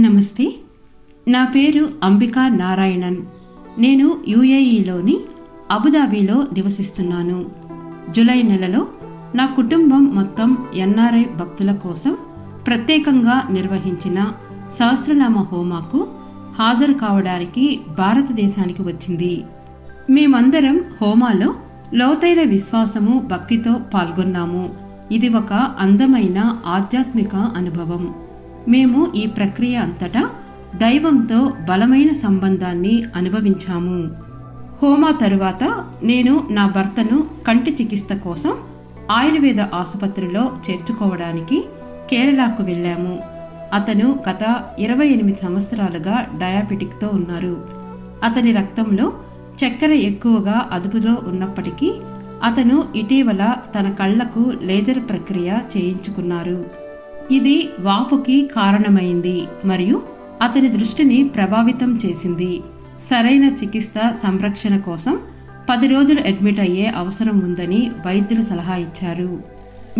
నమస్తే. నా పేరు అంబికా నారాయణన్. నేను యుఏఈలోని అబుదాబిలో నివసిస్తున్నాను. జూలై నెలలో నా కుటుంబం మొత్తం ఎన్ఆర్ఐ భక్తుల కోసం ప్రత్యేకంగా నిర్వహించిన సహస్రనామ హోమాకు హాజరు కావడానికి భారతదేశానికి వచ్చింది. మేమందరం హోమాలో లోతైన విశ్వాసము, భక్తితో పాల్గొన్నాము. ఇది ఒక అందమైన ఆధ్యాత్మిక అనుభవం. మేము ఈ ప్రక్రియ అంతటా దైవంతో బలమైన సంబంధాన్ని అనుభవించాము. హోమా తరువాత నేను నా భర్తను కంటి చికిత్స కోసం ఆయుర్వేద ఆసుపత్రిలో చేర్చుకోవడానికి కేరళకు వెళ్ళాము. అతను గత 28 సంవత్సరాలుగా డయాబెటిక్తో ఉన్నారు. అతని రక్తంలో చక్కెర ఎక్కువగా అదుపులో ఉన్నప్పటికీ అతను ఇటీవల తన కళ్లకు లేజర్ ప్రక్రియ చేయించుకున్నారు. ఇది వాపుకి కారణమైంది మరియు అతని దృష్టిని ప్రభావితం చేసింది. సరైన చికిత్స సంరక్షణ కోసం 10 రోజులు అడ్మిట్ అయ్యే అవసరం ఉందని వైద్యులు సలహా ఇచ్చారు.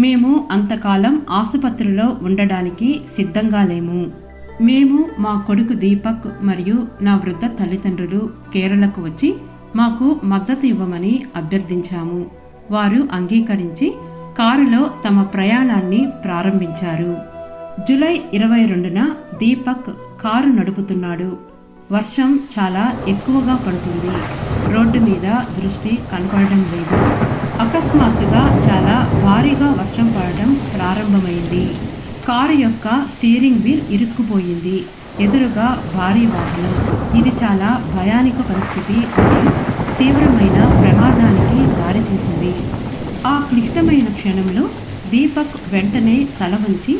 మేము అంతకాలం ఆసుపత్రిలో ఉండడానికి సిద్ధంగా లేము. మేము, మా కొడుకు దీపక్ మరియు నా వృద్ధ తల్లిదండ్రులు కేరళకు వచ్చి మాకు మద్దతు ఇవ్వమని అభ్యర్థించాము. వారు అంగీకరించి కారులో తమ ప్రయాణాన్ని ప్రారంభించారు. జూలై 22న దీపక్ కారు నడుపుతున్నాడు. వర్షం చాలా ఎక్కువగా పడుతుంది. రోడ్డు మీద దృష్టి కనపడడం లేదు. అకస్మాత్తుగా చాలా భారీగా వర్షం పడడం ప్రారంభమైంది. కారు యొక్క స్టీరింగ్ వీల్ ఇరుక్కుపోయింది. ఎదురుగా భారీ వాహనం. ఇది చాలా భయానక పరిస్థితి మరియు తీవ్రమైన ప్రమాదానికి దారితీసింది. ఆ క్లిష్టమైన క్షణంలో దీపక్ వెంటనే తల వంచి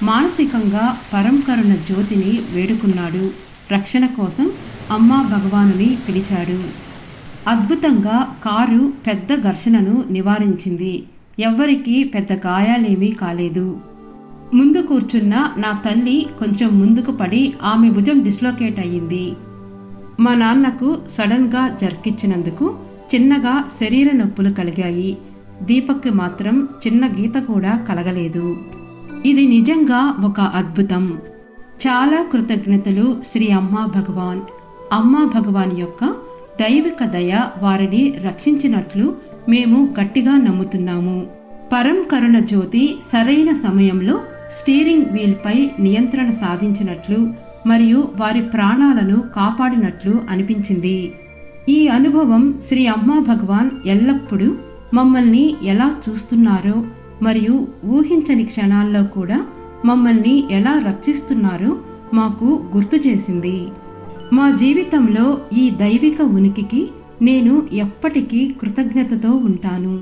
మానసికంగా పరంకరుణ జ్యోతిని వేడుకున్నాడు. రక్షణ కోసం అమ్మా భగవానుని పిలిచాడు. అద్భుతంగా కారు పెద్ద ఘర్షణను నివారించింది. ఎవ్వరికీ పెద్ద గాయాలేమీ కాలేదు. ముందు కూర్చున్న నా తల్లి కొంచెం ముందుకు పడి ఆమె భుజం డిస్లోకేట్ అయ్యింది. మా నాన్నకు సడన్గా జర్కిచ్చినందుకు చిన్నగా శరీర నొప్పులు కలిగాయి. దీపక్కి మాత్రం చిన్న గీత కూడా కలగలేదు. ఇది నిజంగా ఒక అద్భుతం. చాలా కృతజ్ఞతలు శ్రీ అమ్మా భగవాన్. అమ్మా భగవాన్ యొక్క దైవిక దయ వారిని రక్షించినట్లు మేము గట్టిగా నమ్ముతున్నాము. పరం కరుణ జ్యోతి సరైన సమయంలో స్టీరింగ్ వీల్పై నియంత్రణ సాధించినట్లు మరియు వారి ప్రాణాలను కాపాడినట్లు అనిపించింది. ఈ అనుభవం శ్రీ అమ్మా భగవాన్ ఎల్లప్పుడూ మమ్మల్ని ఎలా చూస్తున్నారో మరియు ఊహించని క్షణాల్లో కూడా మమ్మల్ని ఎలా రక్షిస్తున్నారో మాకు గుర్తు చేసింది. మా జీవితంలో ఈ దైవిక ఉనికికి నేను ఎప్పటికీ కృతజ్ఞతతో ఉంటాను.